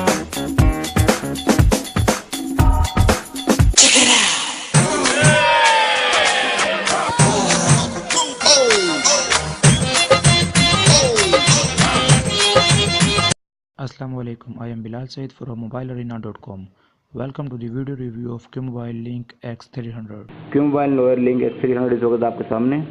Assalamualaikum, I am Bilal Said from mobilearena.com. Welcome to the video review of Qmobile Link X300. Qmobile lower link X300 इस वक्त आपके सामने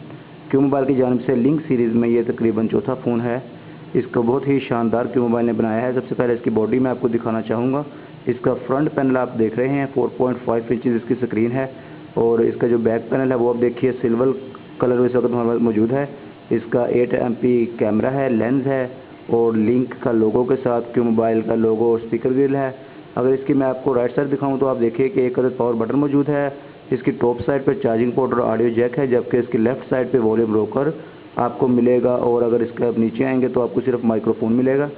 Qmobile की जानिब से लिंक सीरीज़ में ये तकरीबन चौथा फ़ोन है। इसको बहुत ही शानदार Qmobile ने बनाया है। सबसे पहले इसकी बॉडी में आपको दिखाना चाहूँगा। इसका फ्रंट पैनल आप देख रहे हैं, 4.5 इंचज़ इसकी स्क्रीन है और इसका जो बैक पैनल है वो आप देखिए सिल्वर कलर इस वक्त हमारे पास मौजूद है। इसका 8 MP कैमरा है, लेंस है और लिंक का लोगो के साथ Qmobile का लोगो और स्पीकर ग्रिल है। अगर इसकी मैं आपको राइट साइड दिखाऊं तो आप देखिए कि एक अदद पावर बटन मौजूद है। इसकी टॉप साइड पर चार्जिंग पोर्ट और ऑडियो जैक है, जबकि इसकी लेफ्ट साइड पे वॉल्यूम रोकर आपको मिलेगा और अगर इसके आप नीचे आएंगे तो आपको सिर्फ माइक्रोफोन मिलेगा।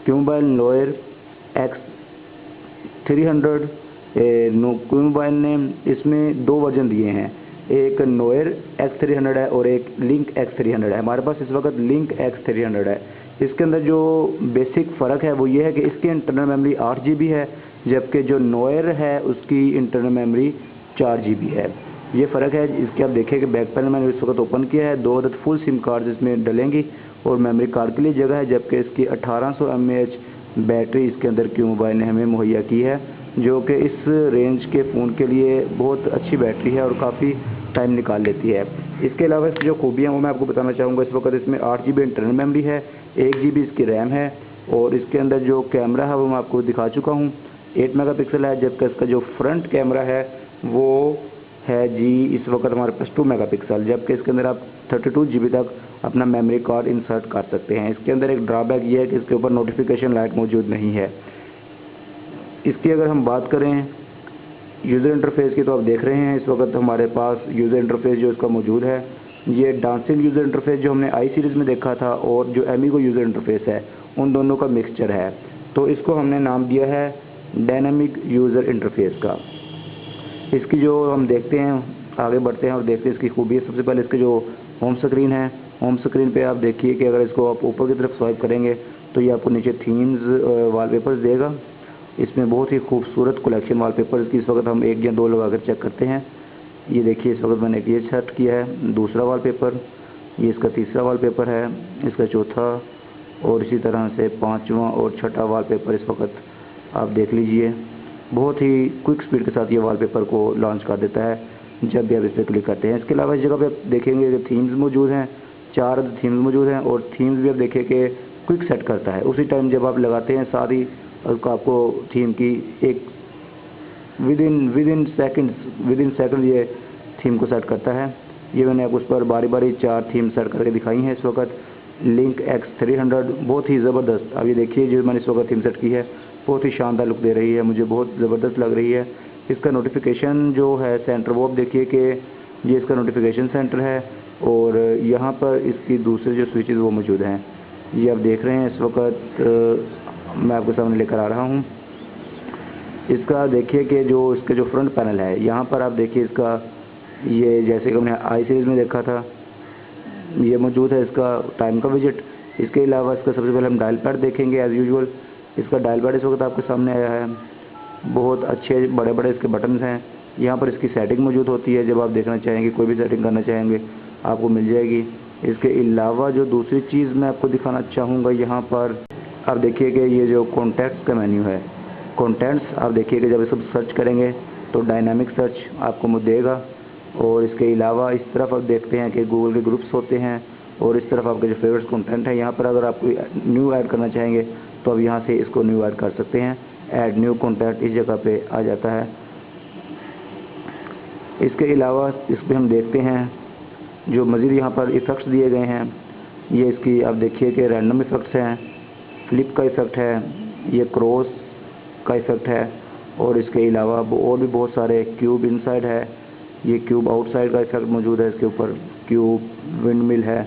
Qmobile लोयर X300 Qmobile ने इसमें दो वर्जन दिए हैं, एक नोयर X300 है और एक लिंक X300 है। हमारे पास इस वक्त लिंक X300 है। इसके अंदर जो बेसिक फ़र्क है वो ये है कि इसकी इंटरनल मेमोरी 8 GB है, जबकि जो नोयर है उसकी इंटरनल मेमोरी 4 GB है। ये फ़र्क है। इसके आप देखिए कि बैक पैनल मैंने इस वक्त ओपन किया है, 2 अदद फुल सिम कार्ड इसमें डलेंगी और मेमोरी कार्ड के लिए जगह है, जबकि इसकी 1800 mAh बैटरी इसके अंदर Qmobile ने हमें मुहैया की है, जो कि इस रेंज के फ़ोन के लिए बहुत अच्छी बैटरी है और काफ़ी टाइम निकाल लेती है। इसके अलावा इसकी जो खूबियाँ वो मैं आपको बताना चाहूँगा। इस वक्त इसमें 8 GB इंटरनल मेमोरी है, 1 GB इसकी रैम है और इसके अंदर जो कैमरा है वो मैं आपको दिखा चुका हूँ, 8 मेगापिक्सल है, जबकि इसका जो फ्रंट कैमरा है वो है जी इस वक्त हमारे पास 2 मेगापिक्सल, जबकि इसके अंदर आप 32 GB तक अपना मेमोरी कार्ड इंसर्ट कर सकते हैं। इसके अंदर एक ड्रॉबैक ये है कि इसके ऊपर नोटिफिकेशन लाइट मौजूद नहीं है। इसकी अगर हम बात करें यूज़र इंटरफेस की तो आप देख रहे हैं इस वक्त हमारे पास यूज़र इंटरफेस जो इसका मौजूद है, ये डांसिंग यूज़र इंटरफेस जो हमने आई सीरीज़ में देखा था और जो एमिगो यूज़र इंटरफेस है उन दोनों का मिक्सचर है, तो इसको हमने नाम दिया है डायनामिक यूज़र इंटरफेस का। इसकी जो हम देखते हैं, आगे बढ़ते हैं और देखते हैं इसकी खूबी। सबसे पहले इसके जो होम स्क्रीन है, होम स्क्रीन पे आप देखिए कि अगर इसको आप ऊपर की तरफ स्वाइप करेंगे तो ये आपको नीचे थीम्स वॉलपेपर्स देगा। इसमें बहुत ही खूबसूरत कलेक्शन वॉलपेपर की इस वक्त हम 1 या 2 लगा कर चेक करते हैं। ये देखिए इस वक्त मैंने ये सेट किया है दूसरा वॉलपेपर, ये इसका तीसरा वॉलपेपर है, इसका चौथा और इसी तरह से 5वां और 6ठा वॉलपेपर इस वक्त आप देख लीजिए। बहुत ही क्विक स्पीड के साथ ये वॉलपेपर को लॉन्च कर देता है जब भी आप इस पर क्लिक करते हैं। इसके अलावा इस जगह पे आप देखेंगे कि थीम्स मौजूद हैं, 4 थीम्स मौजूद हैं और थीम्स भी आप देखिए कि क्विक सेट करता है। उसी टाइम जब आप लगाते हैं साथ ही उसको आपको थीम की एक विद इन सेकंड ये थीम को सेट करता है। ये मैंने आपको उस पर बारी बारी 4 थीम सेट करके दिखाई हैं। इस वक्त लिंक X300 बहुत ही ज़बरदस्त, अब ये देखिए जो मैंने इस वक्त थीम सेट की है बहुत ही शानदार लुक दे रही है, मुझे बहुत ज़बरदस्त लग रही है। इसका नोटिफिकेशन जो है सेंटर वो आप देखिए कि ये इसका नोटिफिकेशन सेंटर है और यहाँ पर इसकी दूसरे जो स्विचेस वो मौजूद हैं, ये आप देख रहे हैं इस वक्त मैं आपके सामने लेकर आ रहा हूँ। इसका देखिए कि जो इसका जो फ्रंट पैनल है यहाँ पर आप देखिए इसका ये जैसे कि हमने आई सीरीज़ में देखा था ये मौजूद है, इसका टाइम का विजिट। इसके अलावा इसका सबसे पहले हम डायल पैड देखेंगे एज़ यूजुअल। इसका डायल पैड इस वक्त आपके सामने आया है, बहुत अच्छे बड़े बड़े इसके बटन्स हैं। यहाँ पर इसकी सेटिंग मौजूद होती है, जब आप देखना चाहेंगे कोई भी सेटिंग करना चाहेंगे आपको मिल जाएगी। इसके अलावा जो दूसरी चीज़ मैं आपको दिखाना चाहूँगा, यहाँ पर आप देखिए कि ये जो कॉन्टैक्ट्स का मेन्यू है, कॉन्टैक्ट्स आप देखिए कि जब इसको सर्च करेंगे तो डायनामिक सर्च आपको देगा और इसके अलावा इस तरफ आप देखते हैं कि गूगल के ग्रुप्स होते हैं और इस तरफ आपके जो फेवरेट कंटेंट है, यहाँ पर अगर आप कोई न्यू ऐड करना चाहेंगे तो आप यहाँ से इसको न्यू ऐड कर सकते हैं। ऐड न्यू कॉन्टैक्ट इस जगह पे आ जाता है। इसके अलावा इसमें हम देखते हैं जो मज़ीद यहाँ पर इफ़ेक्ट्स दिए गए हैं, ये इसकी आप देखिए कि रैंडम इफ़ेक्ट्स हैं, फ्लिप का इफ़ेक्ट है, ये क्रॉस का इफ़ेक्ट है और इसके अलावा और भी बहुत सारे क्यूब इनसाइड है, ये क्यूब आउटसाइड का इफ़ेक्ट मौजूद है, इसके ऊपर क्यूब विंड मिल है।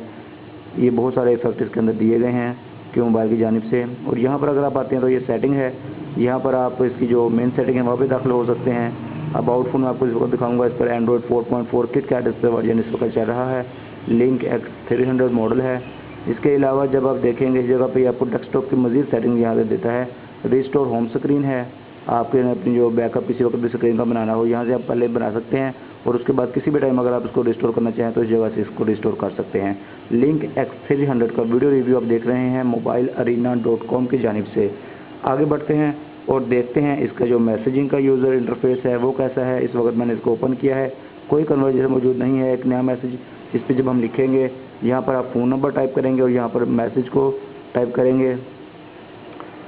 ये बहुत सारे इफ़ेक्ट इसके अंदर दिए गए हैं Qmobile की जानिब से। और यहाँ पर अगर आप आते हैं तो ये सेटिंग है, यहाँ पर आप इसकी जो मेन सेटिंग है वहाँ पे दाखिल हो सकते हैं। अबाउट फ़ोन आपको इस वक्त दिखाऊंगा, इस पर एंड्रॉयड 4.4 KitKat इस पर वर्जन इस वक्त चल रहा है, लिंक X300 मॉडल है। इसके अलावा जब आप देखेंगे इस जगह पे आपको डेस्कटॉप की मज़ीद सेटिंग यहाँ से देता है, रिस्टोर होम स्क्रीन है, आपके अपनी जो बैकअप किसी वक्त भी स्क्रीन का बनाना हो यहाँ से आप पहले बना सकते हैं, और उसके बाद किसी भी टाइम अगर आप इसको रिस्टोर करना चाहें तो इस जगह से इसको रिस्टोर कर सकते हैं। लिंक X300 का वीडियो रिव्यू आप देख रहे हैं mobilearena.com की जानिब से। आगे बढ़ते हैं और देखते हैं इसका जो मैसेजिंग का यूज़र इंटरफेस है वो कैसा है। इस वक्त मैंने इसको ओपन किया है, कोई कन्वर्जेशन मौजूद नहीं है। एक नया मैसेज इस पर जब हम लिखेंगे, यहाँ पर आप फ़ोन नंबर टाइप करेंगे और यहाँ पर मैसेज को टाइप करेंगे।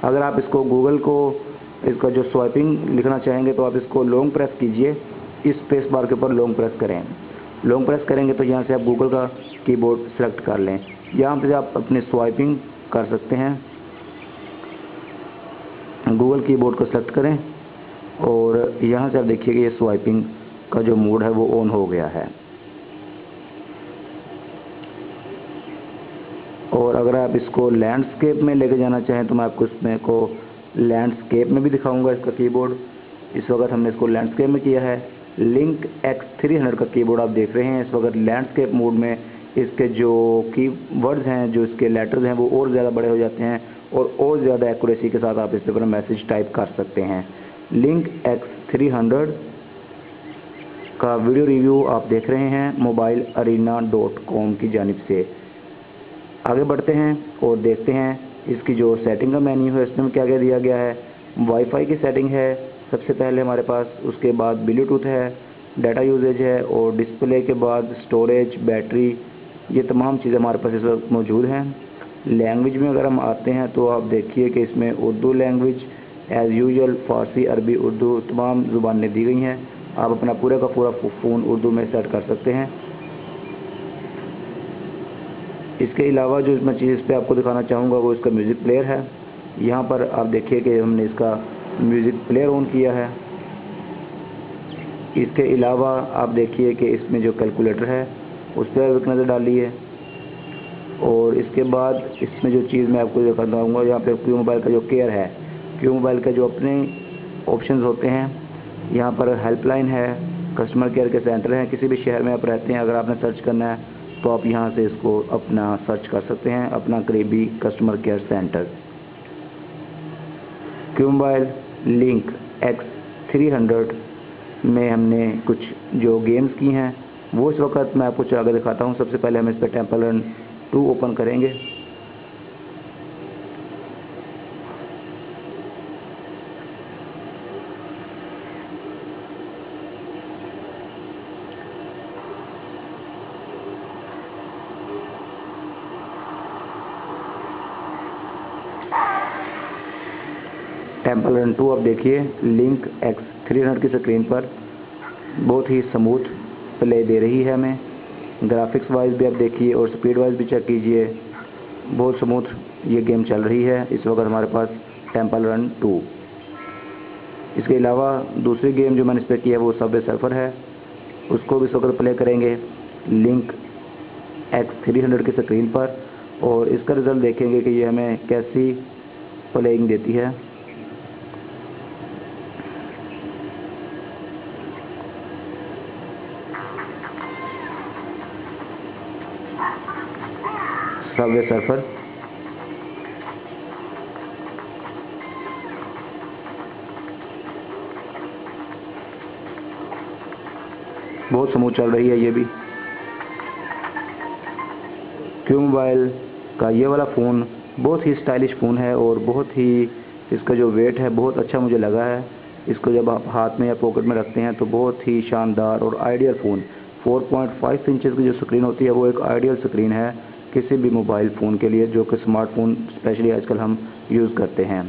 अगर आप इसको गूगल को इसका जो स्वाइपिंग लिखना चाहेंगे तो आप इसको लॉन्ग प्रेस कीजिए, इस स्पेस बार के ऊपर लॉन्ग प्रेस करें। लॉन्ग प्रेस करेंगे तो यहाँ से आप गूगल का कीबोर्ड सेलेक्ट कर लें। यहाँ पे आप अपने स्वाइपिंग कर सकते हैं, गूगल कीबोर्ड को सेलेक्ट करें और यहाँ से आप देखिए कि ये स्वाइपिंग का जो मोड है वो ऑन हो गया है। और अगर आप इसको लैंडस्केप में लेके जाना चाहें तो मैं आपको इसमें को लैंडस्केप में भी दिखाऊंगा इसका कीबोर्ड। इस वक्त हमने इसको लैंडस्केप में किया है। लिंक X300 का कीबोर्ड आप देख रहे हैं इस वक्त लैंडस्केप मोड में। इसके जो कीवर्ड्स हैं, जो इसके लेटर्स हैं वो और ज़्यादा बड़े हो जाते हैं और ज़्यादा एक्यूरेसी के साथ आप इस पर मैसेज टाइप कर सकते हैं। लिंक X300 का वीडियो रिव्यू आप देख रहे हैं mobilearena.com की जानिब से। आगे बढ़ते हैं और देखते हैं इसकी जो सेटिंग का मेन्यू है इसमें क्या क्या दिया गया है। वाईफाई की सेटिंग है सबसे पहले हमारे पास, उसके बाद ब्लूटूथ है, डाटा यूजेज है और डिस्प्ले के बाद स्टोरेज, बैटरी, ये तमाम चीज़ें हमारे पास इस वक्त मौजूद हैं। लैंग्वेज में अगर हम आते हैं तो आप देखिए कि इसमें उर्दू लैंग्वेज एज़ यूजुअल, फ़ारसी, अरबी, उर्दू तमाम ज़ुबानें दी गई हैं। आप अपना पूरा का पूरा फ़ोन उर्दू में सेट कर सकते हैं। इसके अलावा जो मैं चीज़ पे आपको दिखाना चाहूँगा वो इसका म्यूज़िक प्लेयर है। यहाँ पर आप देखिए कि हमने इसका म्यूज़िक प्लेयर ऑन किया है। इसके अलावा आप देखिए कि इसमें जो कैलकुलेटर है उस पर एक नज़र डालिए। और इसके बाद इसमें जो चीज़ मैं आपको दिखाना चाहूँगा, यहाँ पे क्यू मोबाइल का जो केयर है, क्यू मोबाइल का जो अपने ऑप्शंस होते हैं, यहाँ पर हेल्पलाइन है, कस्टमर केयर के सेंटर हैं। किसी भी शहर में आप रहते हैं, अगर आपने सर्च करना है तो आप यहाँ से इसको अपना सर्च कर सकते हैं, अपना करीबी customer care centre. Q mobile link X300 में हमने कुछ जो गेम्स की हैं वो इस वक्त मैं आपको चला कर दिखाता हूँ। सबसे पहले हम इस पर टेम्पल रन 2 ओपन करेंगे। टेम्पल रन 2 आप देखिए लिंक X300 की स्क्रीन पर बहुत ही स्मूथ प्ले दे रही है हमें। ग्राफिक्स वाइज भी आप देखिए और स्पीड वाइज भी चेक कीजिए, बहुत स्मूथ ये गेम चल रही है इस वक्त हमारे पास टेम्पल रन 2। इसके अलावा दूसरी गेम जो मैंने इस पर की है वो सबवे सर्फर है, उसको भी इस वक्त प्ले करेंगे लिंक X300 की स्क्रीन पर और इसका रिज़ल्ट देखेंगे कि ये हमें कैसी प्लेइंग देती है। सबवे सर्फर बहुत स्मूथ चल रही है ये भी। क्यू मोबाइल का ये वाला फ़ोन बहुत ही स्टाइलिश फ़ोन है और बहुत ही इसका जो वेट है बहुत अच्छा मुझे लगा है। इसको जब आप हाथ में या पॉकेट में रखते हैं तो बहुत ही शानदार और आइडियल फ़ोन। 4.5 इंचज़ की जो स्क्रीन होती है वो एक आइडियल स्क्रीन है किसी भी मोबाइल फ़ोन के लिए जो कि स्मार्टफोन स्पेशली आजकल हम यूज़ करते हैं।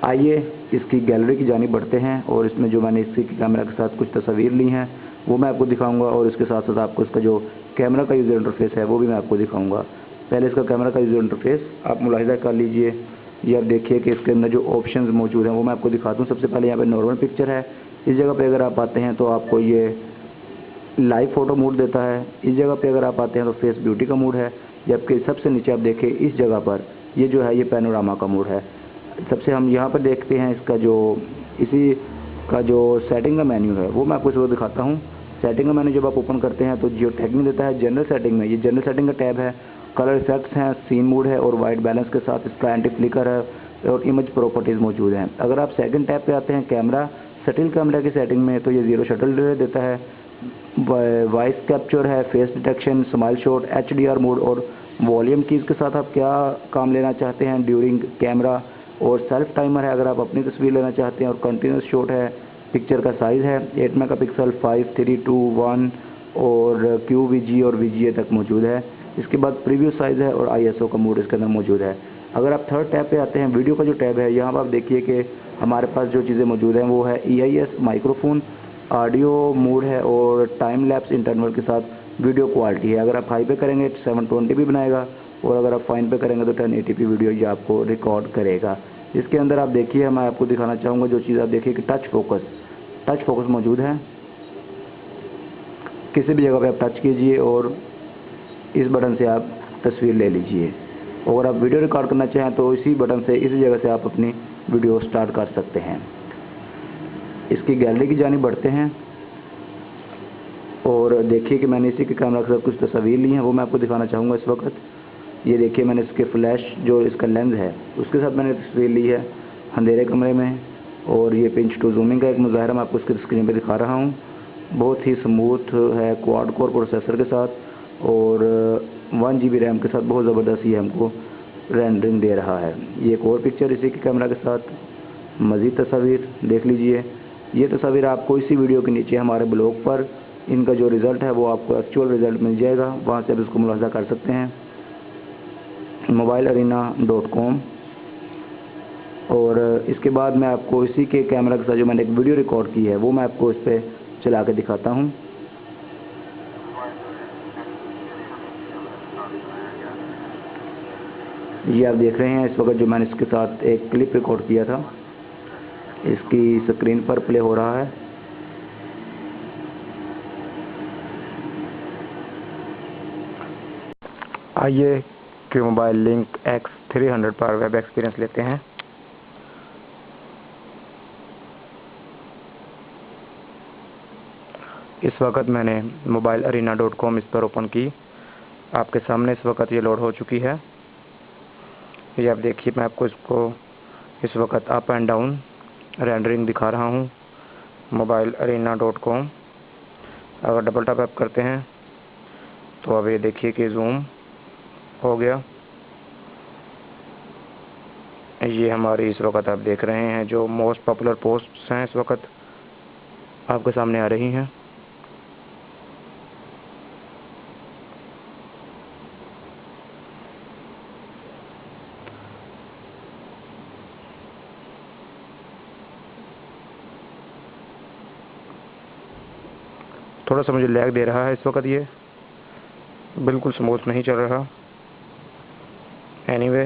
आइए इसकी गैलरी की जानिब बढ़ते हैं और इसमें जो मैंने इसकी कैमरा के साथ कुछ तस्वीर ली हैं वो मैं आपको दिखाऊंगा और इसके साथ साथ आपको इसका जो कैमरा का यूज़र इंटरफेस है वो भी मैं आपको दिखाऊंगा। पहले इसका कैमरा का यूज़र इंटरफेस आप मुलाहिजा कर लीजिए। ये आप देखिए कि इसके अंदर जो ऑप्शंस मौजूद हैं वो मैं आपको दिखाता हूँ। सबसे पहले यहाँ पे नॉर्मल पिक्चर है, इस जगह पे अगर आप आते हैं तो आपको ये लाइव फ़ोटो मोड देता है। इस जगह पे अगर आप आते हैं तो फेस ब्यूटी का मोड है, जबकि सबसे नीचे आप देखें इस जगह पर ये जो है ये पैनोरामा का मोड है। सबसे हम यहाँ पर देखते हैं इसका जो इसी का जो सेटिंग का मेन्यू है वो मैं आपको इसको दिखाता हूँ। सेटिंग का मेन्यू जब आप ओपन करते हैं तो जियो टैगिंग देता है। जनरल सेटिंग में ये जनरल सेटिंग का टैब है, कलर इफेक्ट्स हैं, सीन मोड है और वाइट बैलेंस के साथ इसका एंटी फ्लिकर है, और इमेज प्रॉपर्टीज़ मौजूद हैं। अगर आप सेकंड टैब पे आते हैं कैमरा, स्टिल कैमरा की सेटिंग में, तो ये 0 शटल देता है, वॉइस कैप्चर है, face detection, smile shot, HDR mode और वॉल्यूम कीज़ के साथ आप क्या काम लेना चाहते हैं ड्यूरिंग कैमरा, और सेल्फ टाइमर है अगर आप अपनी तस्वीर लेना चाहते हैं, और कंटिन्यूस शॉट है। पिक्चर का साइज़ है 8 मेगापिक्सल, 5, 3, 2, 1 और QVG और VGA तक मौजूद है। इसके बाद प्रीव्यू साइज़ है और ISO का मोड इसके अंदर मौजूद है। अगर आप थर्ड टैब पे आते हैं, वीडियो का जो टैब है, यहाँ पर आप देखिए कि हमारे पास जो चीज़ें मौजूद हैं वो है EIS माइक्रोफोन, ऑडियो मोड है और टाइम लैप्स इंटरवल के साथ वीडियो क्वालिटी है। अगर आप हाई पे करेंगे 720 भी बनाएगा, और अगर आप फाइन पे करेंगे तो 1080p वीडियो ये आपको रिकॉर्ड करेगा। इसके अंदर आप देखिए, मैं आपको दिखाना चाहूँगा जो चीज़ आप देखिए कि टच फोकस मौजूद है। किसी भी जगह पे आप टच कीजिए और इस बटन से आप तस्वीर ले लीजिए। और आप वीडियो रिकॉर्ड करना चाहें तो इसी बटन से, इसी जगह से आप अपनी वीडियो स्टार्ट कर सकते हैं। इसकी गैलरी की जानिब बढ़ते हैं और देखिए कि मैंने इसी के कैमरा के साथ कुछ तस्वीर ली हैं, वो मैं आपको दिखाना चाहूँगा इस वक्त। ये देखिए, मैंने इसके फ्लैश जो इसका लेंस है उसके साथ मैंने तस्वीर ली है अंधेरे कमरे में, और ये पिंच टू जूमिंग का एक मुजाहरा मैं आपको इसकी स्क्रीन पे दिखा रहा हूँ। बहुत ही स्मूथ है, क्वाड कोर प्रोसेसर के साथ और 1 GB रैम के साथ बहुत ज़बरदस्त ये हमको रेंडरिंग दे रहा है। ये एक और पिक्चर इसी के कैमरा के साथ, मज़ीद तस्वीर देख लीजिए। ये तस्वीर आपको इसी वीडियो के नीचे हमारे ब्लॉग पर इनका जो रिज़ल्ट है वो आपको एक्चुअल रिज़ल्ट मिल जाएगा, वहाँ से आप इसको मुलाहिज़ा कर सकते हैं mobilearena.com। और इसके बाद मैं आपको इसी के कैमरा के साथ जो मैंने एक वीडियो रिकॉर्ड की है वो मैं आपको इस पर चला के दिखाता हूँ। ये आप देख रहे हैं इस वक्त जो मैंने इसके साथ एक क्लिप रिकॉर्ड किया था, इसकी स्क्रीन पर प्ले हो रहा है। आइए क्यूमोबाइल लिंक X300 पर वेब एक्सपीरियंस लेते हैं। इस वक्त मैंने mobilearena.com इस पर ओपन की। आपके सामने इस वक्त ये लोड हो चुकी है। ये आप देखिए, मैं आपको इसको इस वक्त अप एंड डाउन रेंडरिंग दिखा रहा हूँ mobilearena.com। अगर डबल टैप करते हैं तो अब ये देखिए कि जूम हो गया। ये हमारी इस वक्त आप देख रहे हैं जो मोस्ट पॉपुलर पोस्ट्स हैं इस वक्त आपके सामने आ रही हैं। थोड़ा सा मुझे लैग दे रहा है इस वक्त, ये बिल्कुल स्मूथ नहीं चल रहा। एनीवे,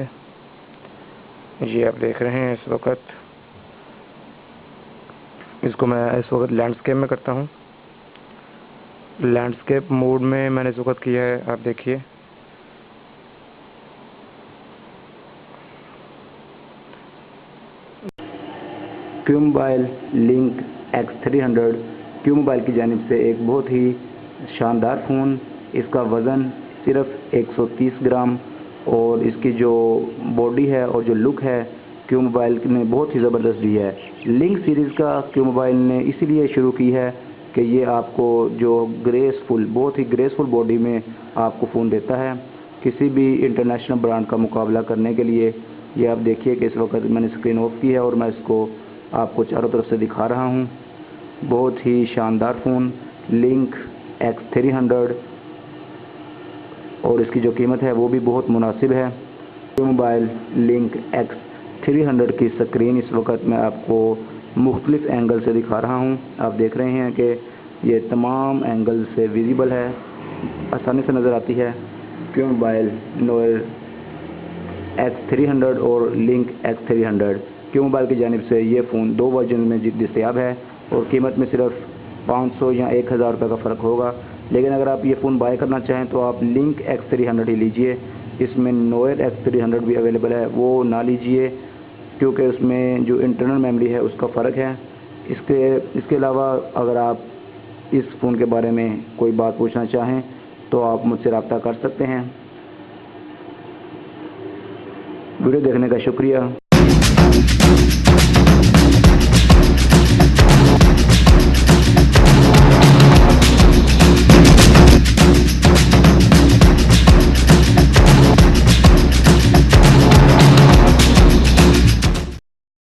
ये आप देख रहे हैं इस वक्त, इसको मैं इस वक्त लैंडस्केप में करता हूँ। लैंडस्केप मोड में मैंने इस वक्त किया है, आप देखिए। क्यूमोबाइल लिंक X300 क्यूमोबाइल की जानिब से एक बहुत ही शानदार फ़ोन। इसका वज़न सिर्फ 130 ग्राम और इसकी जो बॉडी है और जो लुक है क्यूमोबाइल ने बहुत ही ज़बरदस्त दी है। लिंक सीरीज़ का क्यूमोबाइल ने इसीलिए शुरू की है कि ये आपको जो बहुत ही ग्रेसफुल बॉडी में आपको फ़ोन देता है किसी भी इंटरनेशनल ब्रांड का मुकाबला करने के लिए। ये आप देखिए कि इस वक्त मैंने स्क्रीन ऑफ की है और मैं इसको आपको चारों तरफ से दिखा रहा हूँ। बहुत ही शानदार फ़ोन लिंक X300 और इसकी जो कीमत है वो भी बहुत मुनासिब है। क्यूमोबाइल लिंक X300 की स्क्रीन इस वक्त मैं आपको मुख्तलिफ एंगल से दिखा रहा हूँ। आप देख रहे हैं कि ये तमाम एंगल से विजिबल है, आसानी से नज़र आती है। क्यूमोबाइल नोएर X300 और लिंक X300 क्यूमोबाइल की जानिब से ये फ़ोन 2 वर्जन में दस्तयाब है और कीमत में सिर्फ 500 या 1000 रुपये का फ़र्क होगा। लेकिन अगर आप ये फ़ोन बाय करना चाहें तो आप लिंक X300 ही लीजिए। इसमें नोएर X300 भी अवेलेबल है, वो ना लीजिए क्योंकि उसमें जो इंटरनल मेमोरी है उसका फ़र्क है। इसके अलावा अगर आप इस फ़ोन के बारे में कोई बात पूछना चाहें तो आप मुझसे रब्ता कर सकते हैं। वीडियो देखने का शुक्रिया।